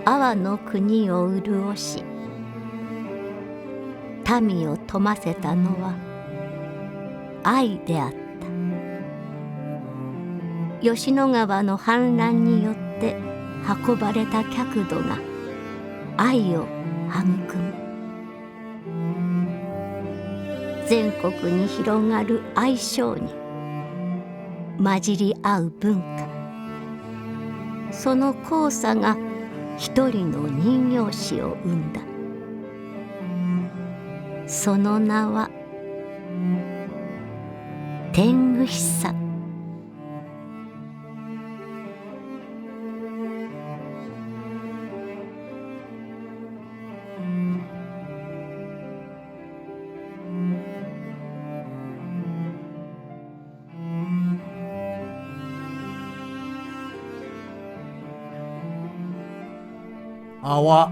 阿波の国を潤し、民を富ませたのは愛であった。吉野川の氾濫によって運ばれた客土が愛を育む。全国に広がる愛性に混じり合う文化、その交差が一人の人形師を生んだ。その名は天狗久。淡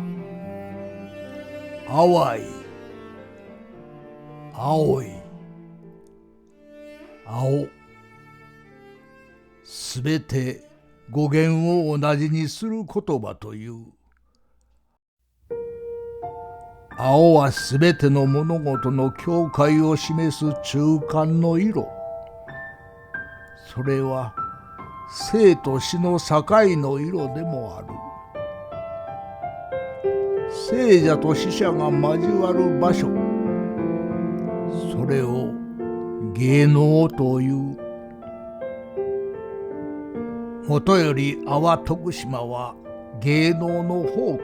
い青い青、すべて語源を同じにする言葉という。青はすべての物事の境界を示す中間の色。それは生と死の境の色でもある。生者と死者が交わる場所、それを芸能という。もとより阿波徳島は芸能の宝庫。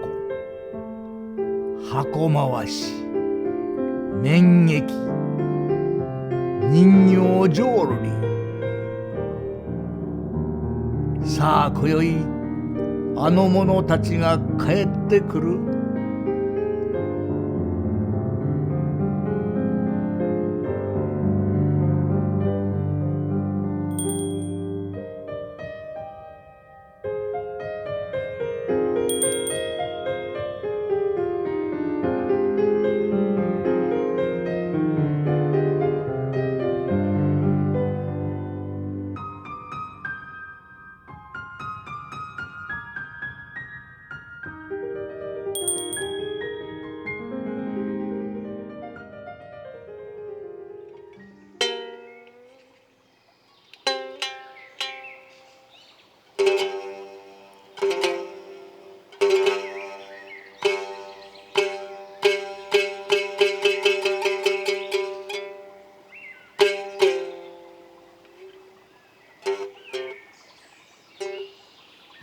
箱回し、面劇、人形浄瑠璃。さあ今宵あの者たちが帰ってくる。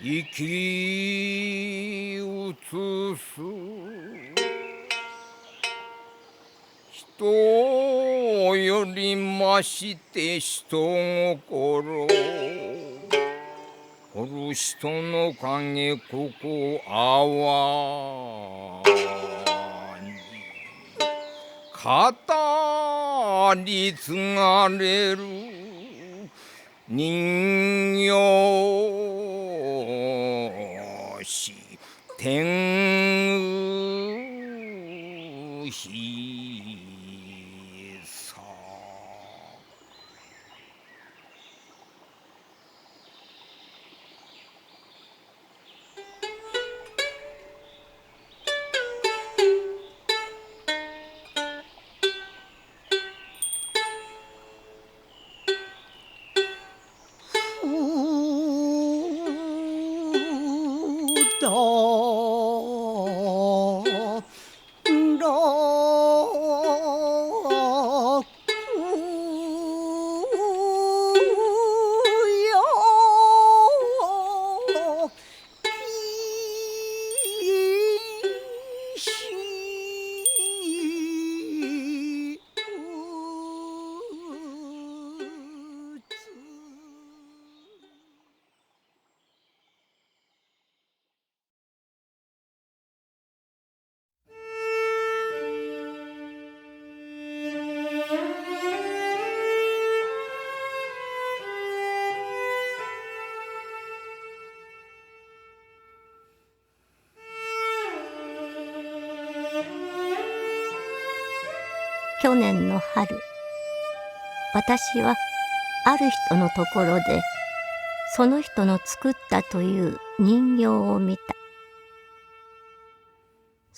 生き写す人よりまして人心、おる人の影ここあわに語り継がれる人形師天狗久。去年の春、私はある人のところでその人の作ったという人形を見た。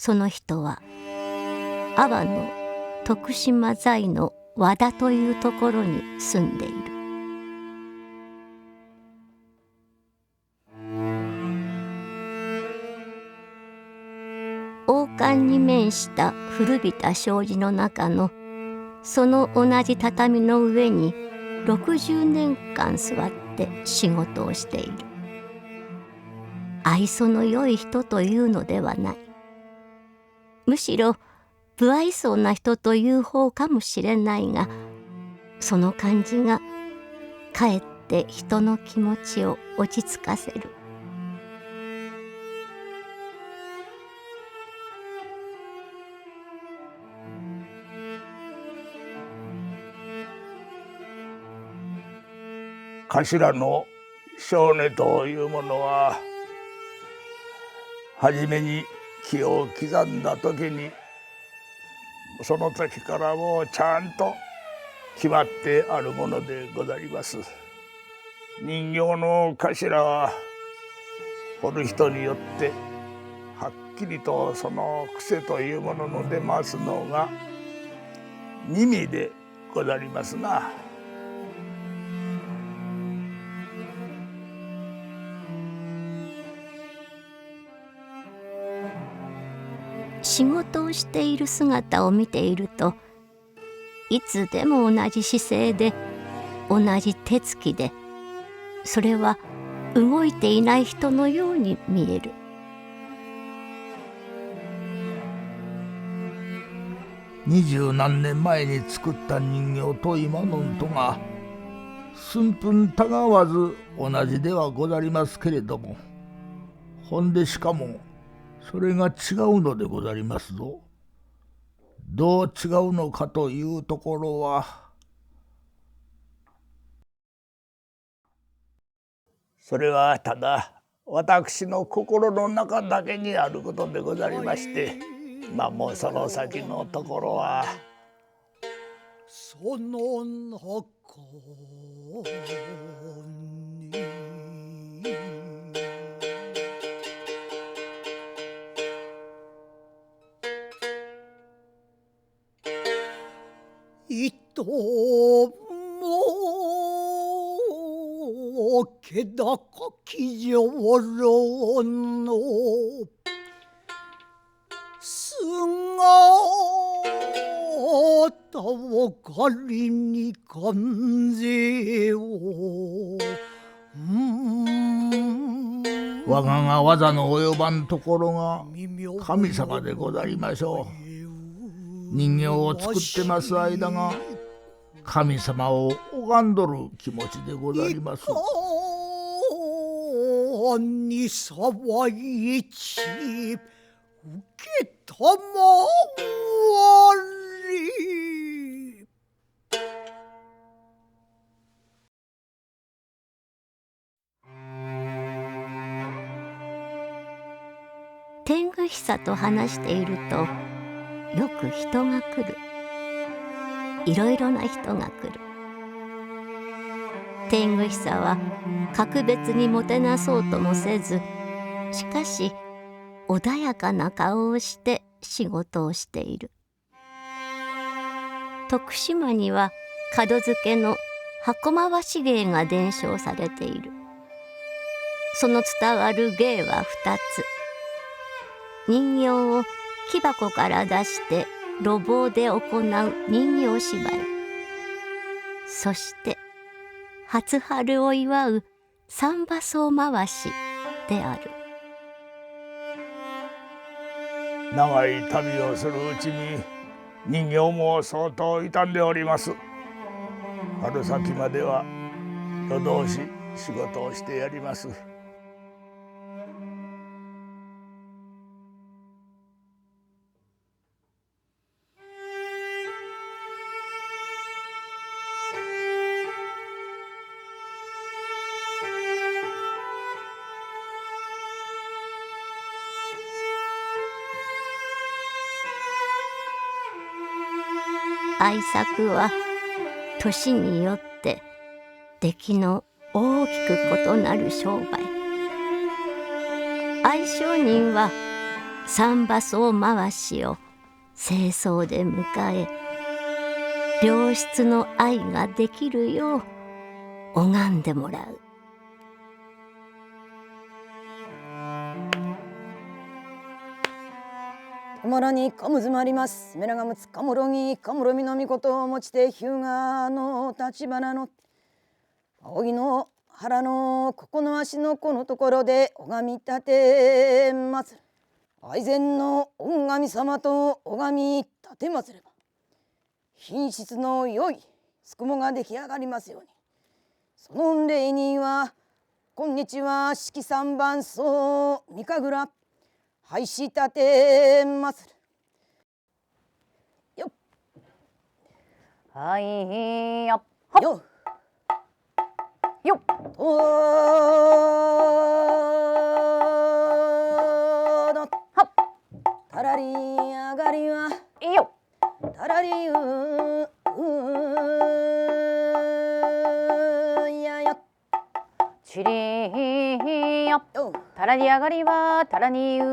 その人は阿波の徳島在の和田というところに住んでいる。王冠に面した古びた障子の中のその同じ畳の上に60年間座って仕事をしている。愛想の良い人というのではない。むしろ不愛想な人という方かもしれないが、その感じがかえって人の気持ちを落ち着かせる。頭の性根というものは、初めに木を刻んだ時にその時からもうちゃんと決まってあるものでございます。人形の頭は彫る人によってはっきりとその癖というものの出ますのが耳でござりますな。仕事をしている姿を見ていると、いつでも同じ姿勢で同じ手つきで、それは動いていない人のように見える。20何年前に作った人形と今のんとが寸分たがわず同じではござりますけれども、ほんでしかもそれが違うのでござりますぞ。どう違うのかというところは、それはただ私の心の中だけにあることでござりまして、もうその先のところはその中にいとも気高き上郎の姿を仮に関税を我がが技の及ばんところが神様でござりましょう。人形を作ってます間が神様を拝んどる気持ちでござります。に騒いち受けたまわり。天狗久と話していると、よく人が来る。いろいろな人が来る。天狗久は格別にもてなそうともせず、しかし穏やかな顔をして仕事をしている。徳島には門付けの箱回し芸が伝承されている。その伝わる芸は2つ。人形を木箱から出して路傍で行う人形芝居、そして初春を祝う三馬荘回しである。長い旅をするうちに人形も相当傷んでおります。春先までは夜通し仕事をしてやります。愛作は年によって出来の大きく異なる商売。愛商人は三馬荘回しを正装で迎え、良質の愛ができるよう拝んでもらう。小村にかむずまります。メラがむつかむろぎかむろみのみことを持ちて日向の立花の仰ぎの腹のここの足のこのところで拝み立てまする。愛禅の御神様と拝み立てますれば品質の良いすくもが出来上がりますように。その御礼には今日は式三番僧三神楽拝し立てまする。よっはいやっはっよよっとのはたらり上がりはいいよたらりややちりやよたらり上がりはたらにや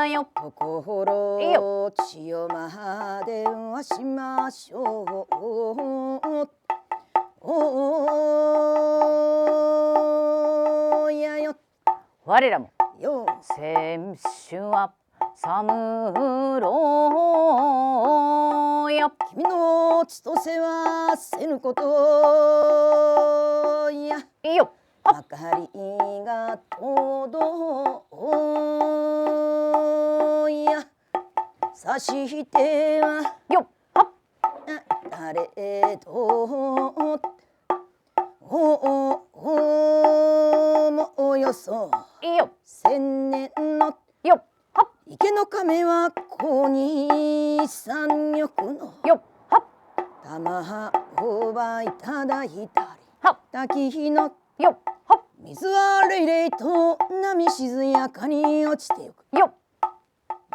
よところいいよ千代まではしましょう。おやよ我らもよ先週は侍や君の千歳はせぬことやいいよ明かりが届やさしてはよっはっ誰ともおよそいいよ千年のよっはっ池の亀はこに三翼のよっはっ玉をばいただいたりはっ滝日のよっはっ水はれいれいと波静やかに落ちてゆく。よっ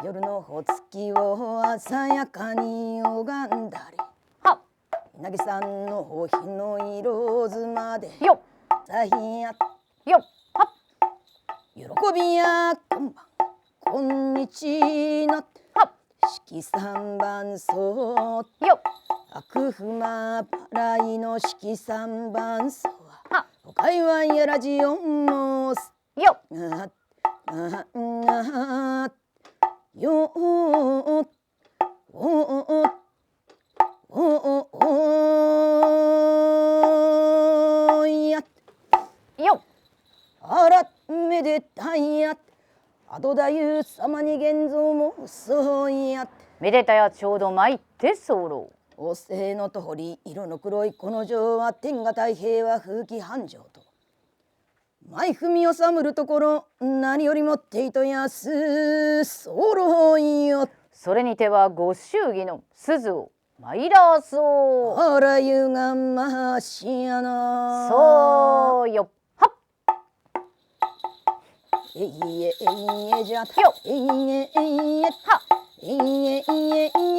夜のほ月を鮮やかに拝んだりはっ稲毛さんのお日の色妻でよっさひやよっはっ喜びやこんばんこんにちのはっ式三番僧よっ悪婦ま払いの式三番僧ははお会話やらじを申すよっよおやよっあらめでたいやあどだゆ様に現像もそうやめでたやちょうど参って候おせのとおり色の黒いこの城は天下太平は風紀繁盛と舞踏みをさむるところ何よりもっていとやす候よそれにてはご祝儀の鈴を参らそうあらゆがましやなそうよはっえいえじゃよえいえはえい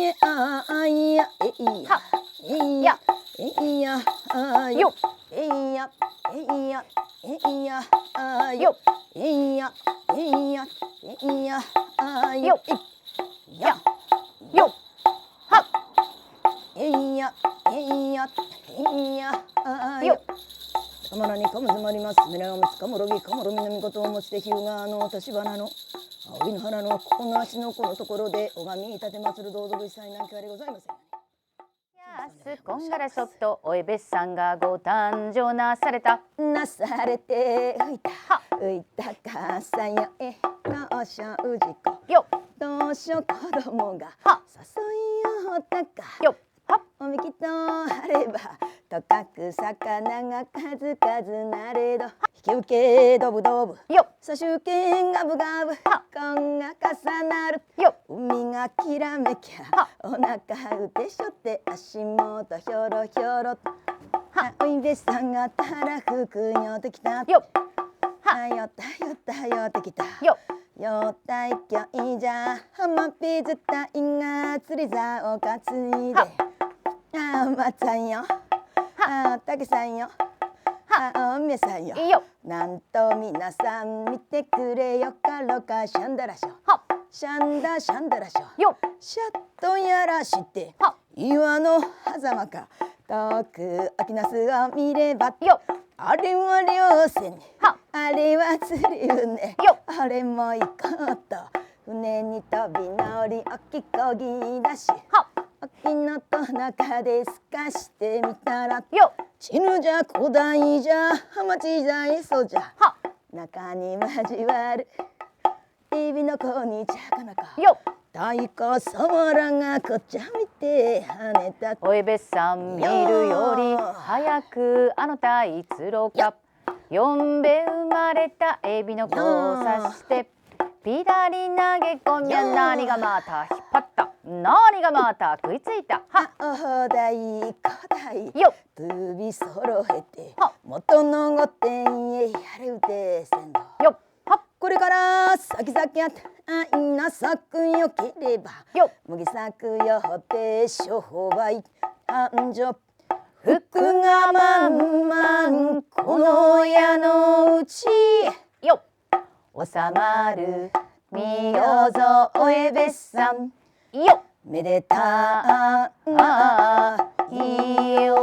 えあいやえいやはえいやえいやあよえいやえいやえいやあよえいやえいやえいやあよいやよはっえいやえいやえいやあよかまらにかむずまります。めらがむつかもろぎかもろみのみことを持ちて日向の立花の青木の花のここの足のこのところで拝み立て祭るどうぞぶ一切なんかありございません。やすこんがらしょっとおえべさんがご誕生なされたなされて浮いたかさよえどうしょうじこよどうしょ子供がは誘いよったかよはっおみきとあればとかく魚が数々なれど引き受けどぶどぶよさしゅけんがぶがぶはこんが重なるよ海がきらめきゃはお腹うてしょって足元ひょろひょろとおいべさんがたらふくよってきたよよったよったよってきたよよったいきょいじゃはまぴずたいが釣りざをかついではあまちゃんよあたけさんよ皆さんよ。いいよ。なんと皆さん見てくれよかろかシャンダラショ。はシャンダシャンダラショ。よ。シャッとやらしては岩の狭間か遠く秋ナスを見ればよ。あれは漁船はあれは釣り船よ。あれも行こうと船に飛び乗りおきこぎだしは沖のと中で透かしてみたらよ。ちぬじゃ古代じゃハマチじゃいそじゃは中に交わるエビの子にちゃかなかよ。太鼓さわらがこっちゃ見て跳ねたおえべさん見るより早くあのタイ釣ろうか。4べ生まれたエビの子を刺してピダリ投げ込みゃ何がまた引っ張った何がまた食いついた。はおだいこだいよ。首揃えては元の御殿へやれうてせんどよ。はこれから先々やあいな咲くよければよ。麦咲くよって商売繁盛福が満々この矢のうちよ。収まるみよぞおえべさんよ。めでたいよ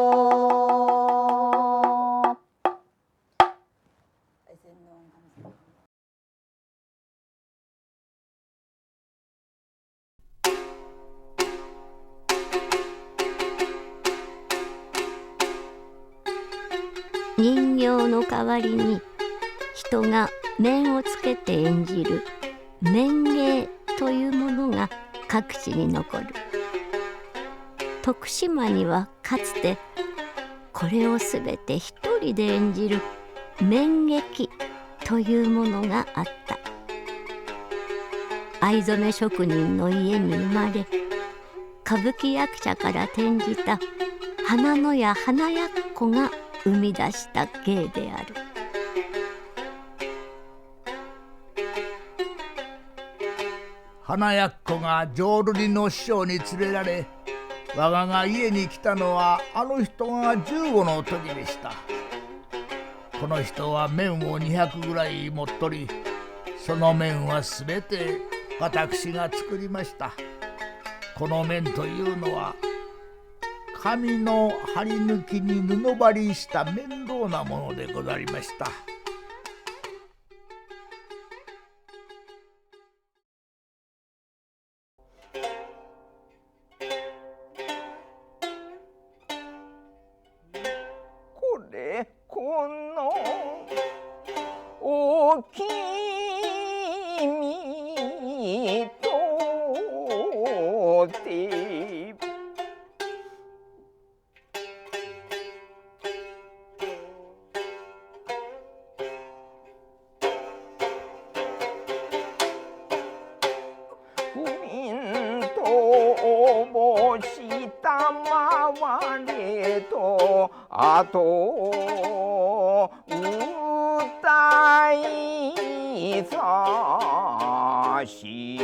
人形の代わりに人が面をつけて演じる面芸というものが各地に残る。徳島にはかつてこれをすべて一人で演じる面劇というものがあった。藍染め職人の家に生まれ歌舞伎役者から転じた花野や花やっこが生み出した芸である。花やっこが浄瑠璃の師匠に連れられ我がが家に来たのはあの人が15の時でした。この人は麺を200ぐらい持っとりその麺はすべて私が作りました。この麺というのは紙の張り抜きに布張りした面倒なものでござりました。このおきみとて不眠とおぼしたまわれとあと歌いさし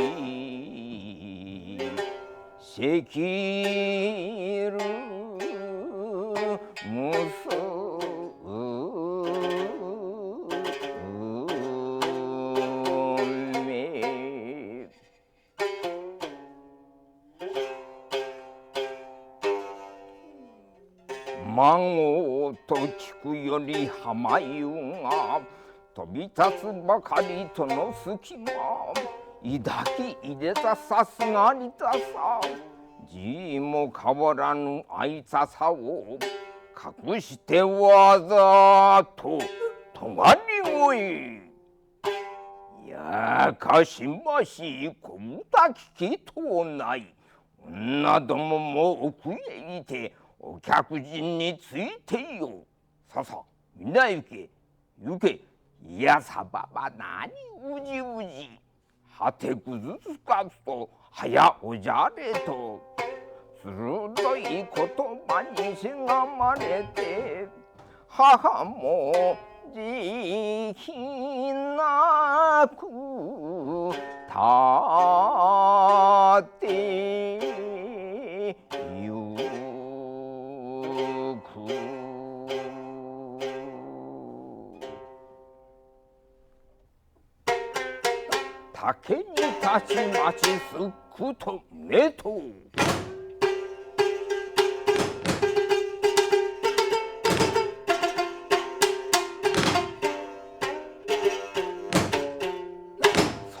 せきるむすめ孫と聞くより浜湯が飛び立つばかりとの隙間抱き入れたさすがにたさじも変わらぬ愛ささを隠してわざととがり声やかしましい小豚聞きとない女どもも奥へいてお客人についてよささ皆行け行けいやさばば何うじうじはてくずつかすと早おじゃれと鋭い言葉にしがまれて母も慈悲なく立ってゆく竹にたちまちすくとねと。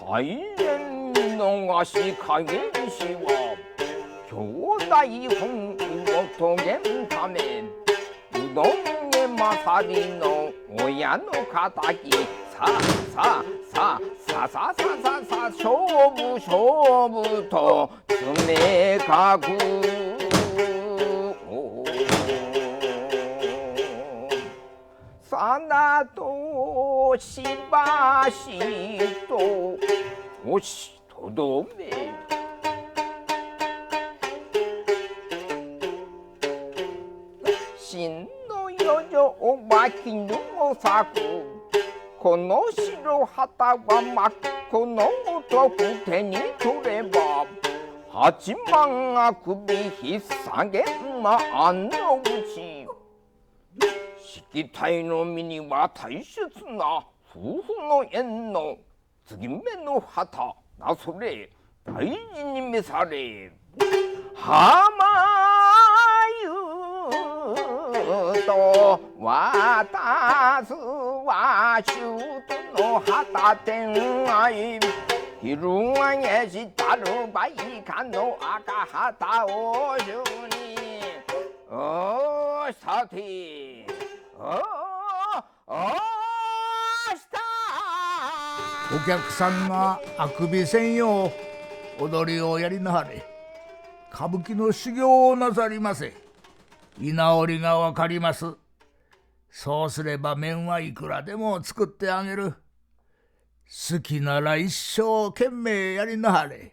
大変逃し加減しは兄弟本を遂げんためうどんげ勝りの親の敵さあさあさあさあさあさあさあさあ勝負勝負と詰めかくさなとしばしと押しとどめ真の余剰は絹を裂くこの白旗は真っ赤のごとく手に取れば八幡が首引っ提げまあんのうち式体の身には大切な夫婦の縁の継ぎ目の旗なそれ大事に召され浜湯と渡すは衆との旗天愛昼がげしたるばいかの赤旗を主にさてお客さんがあくびせんよう踊りをやりなはれ。歌舞伎の修行をなさりませ。居直りがわかります。そうすれば麺はいくらでも作ってあげる。好きなら一生懸命やりなはれ。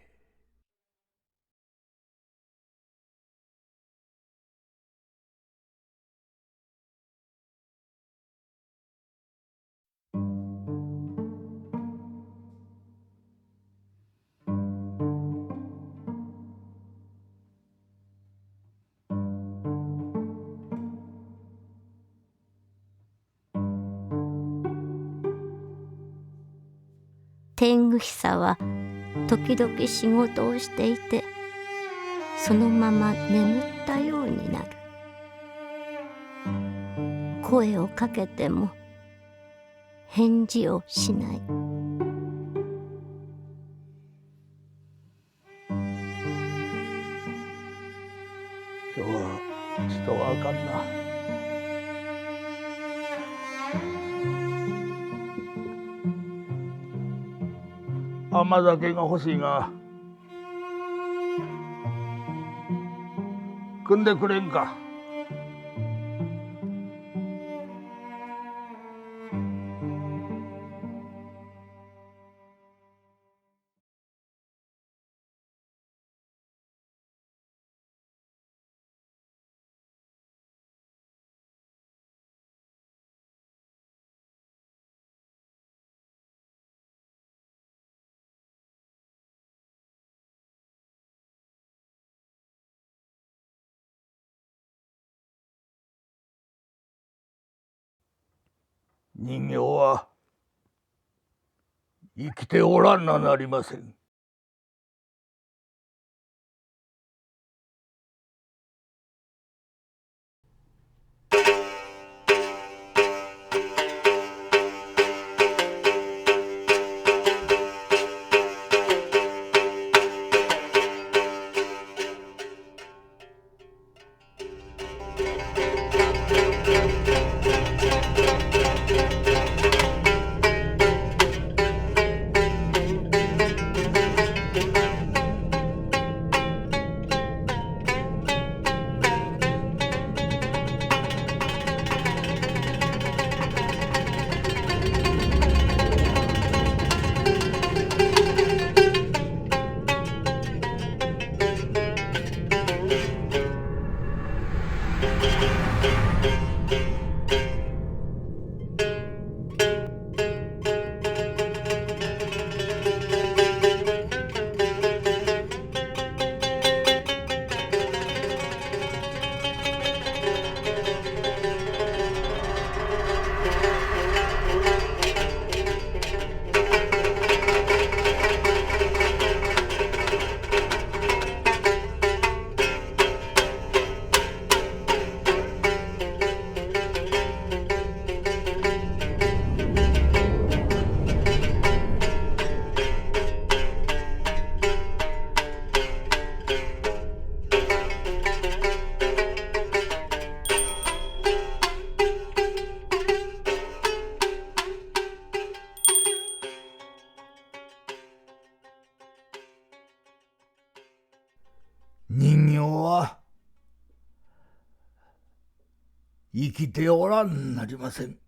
天狗久は時々仕事をしていてそのまま眠ったようになる。声をかけても返事をしない。今日は人はあかんな。甘酒が欲しいが汲んでくれんか。人形は生きておらんなりません。生きておらんなりません。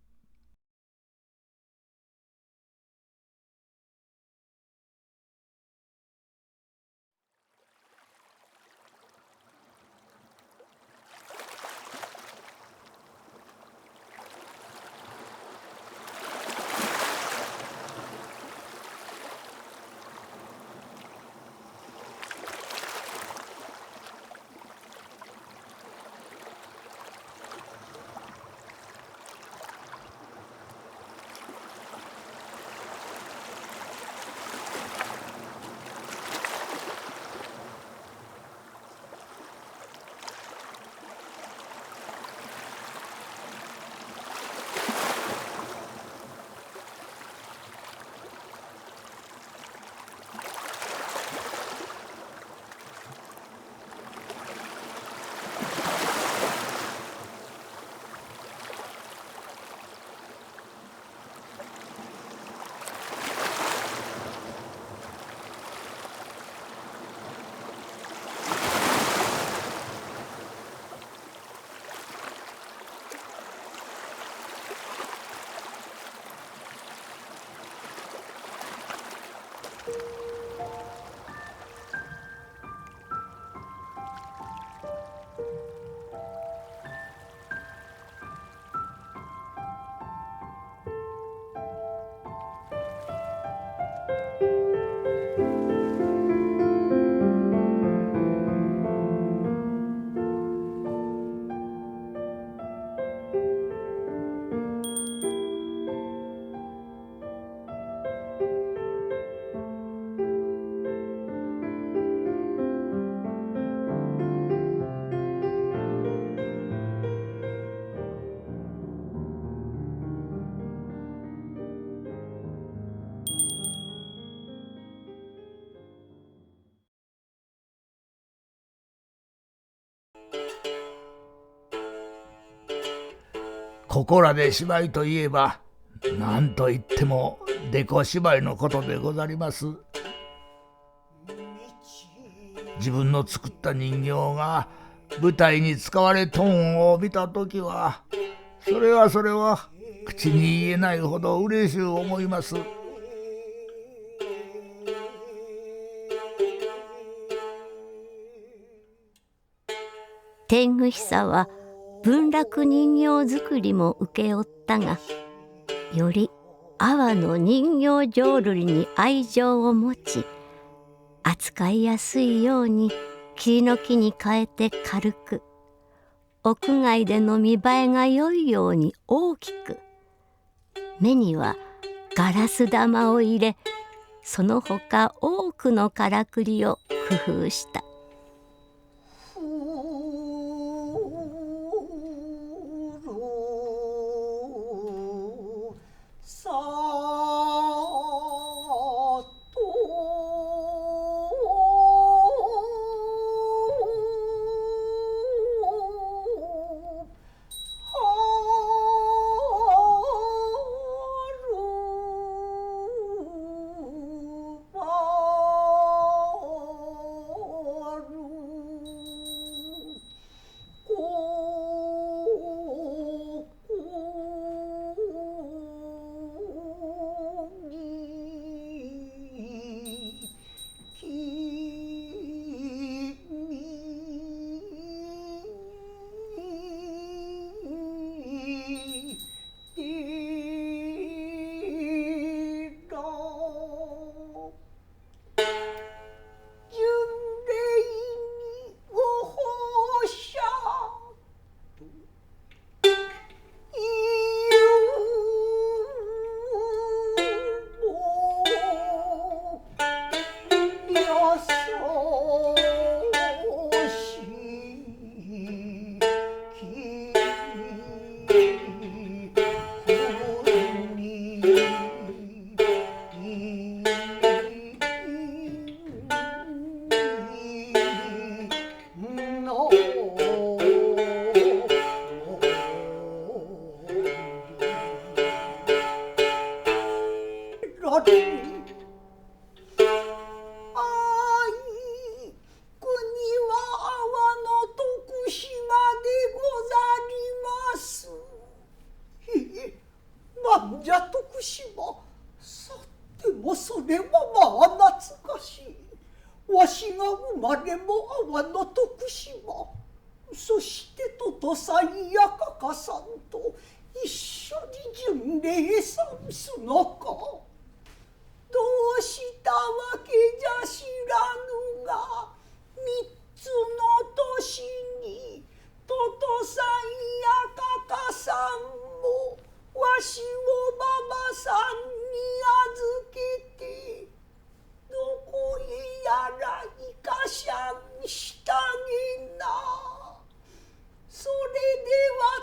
ここらで芝居といえば何といってもデコ芝居のことでござります。自分の作った人形が舞台に使われとんを見たときはそれは口に言えないほど嬉しゅう思います。天狗久は文楽人形作りも請け負ったが、より阿波の人形浄瑠璃に愛情を持ち、扱いやすいように桐の木に変えて軽く、屋外での見栄えが良いように大きく、目にはガラス玉を入れ、その他多くのからくりを工夫した。なんじゃ徳島。さてもそれはまあ懐かしい。わしが生まれも阿波の徳島。そしてと土佐やかかさんと一緒に巡礼さんすのか。どうしたわけじゃ知らぬが、三つの年にととさんやかかさんもわしをばばさんに預けて、どこへやらいかしゃんしたげな。それで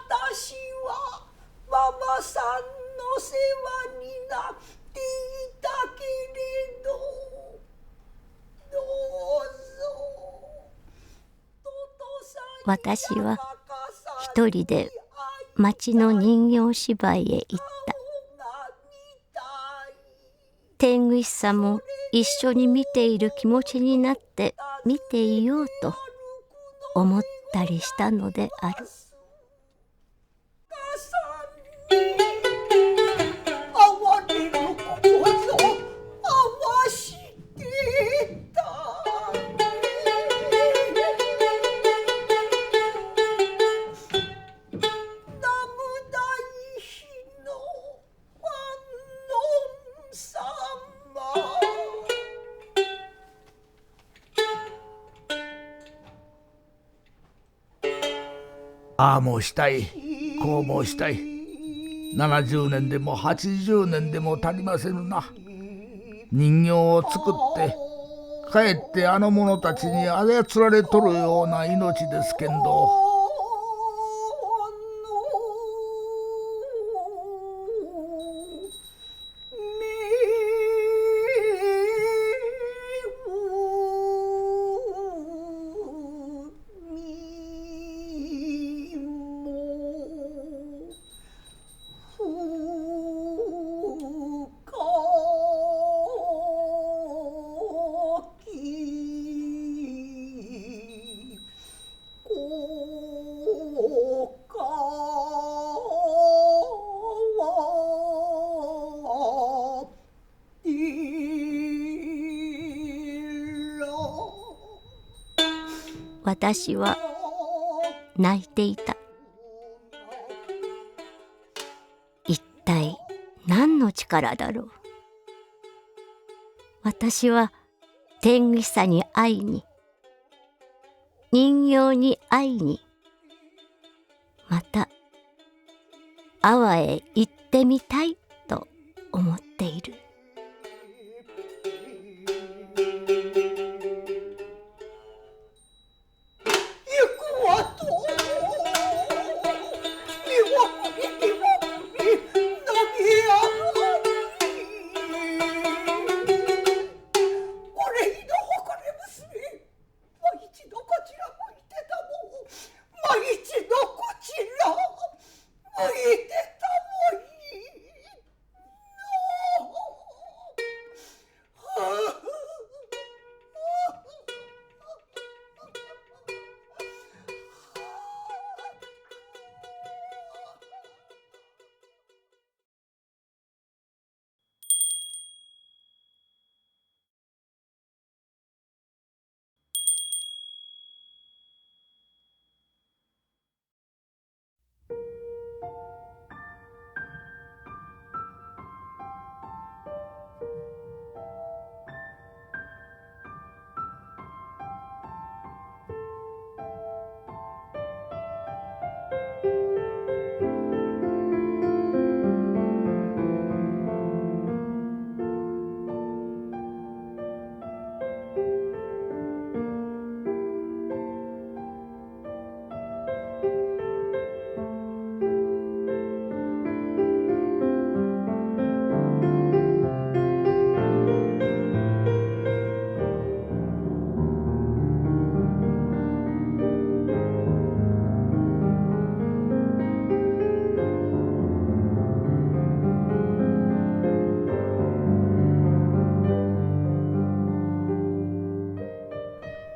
私はばばさんの世話になっていたけれど、どうぞ。私は一人で町の人形芝居へ行った。天狗師さんも一緒に見ている気持ちになって見ていようと思ったりしたのである。ああもしたい、こうもしたい。70年でも80年でも足りませぬな。人形を作ってかえってあの者たちに操られとるような命ですけんど。私は泣いていた。一体何の力だろう。私は天狗さに会いに、人形に会いに、また阿波へ行ってみたいと思っている。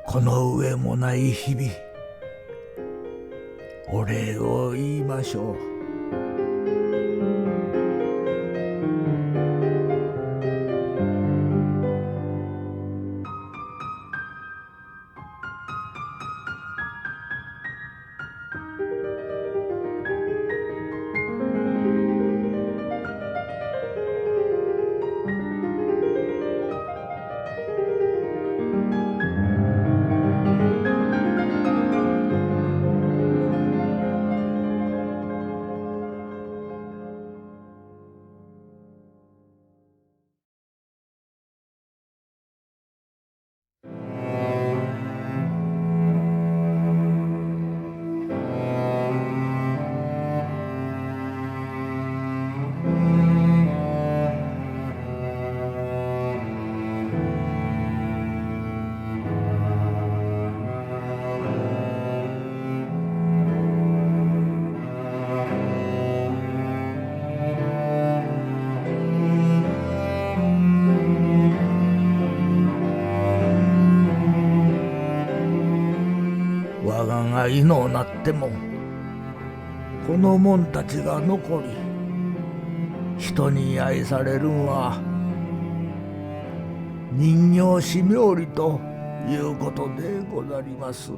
この上もない日々、お礼を言いましょう。なってもこの者たちが残り人に愛されるんは人形師冥利ということでござります。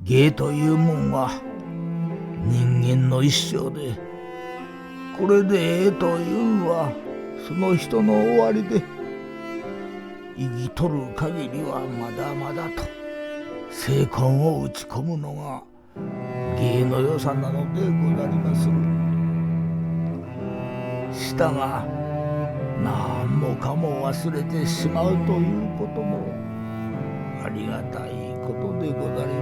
芸というもんは人間の一生で、これでええというんはその人の終わりで、生きとる限りはまだまだと精魂を打ち込むのが芸の良さなのでござりまする。したが何もかも忘れてしまうということもありがたいことでござります。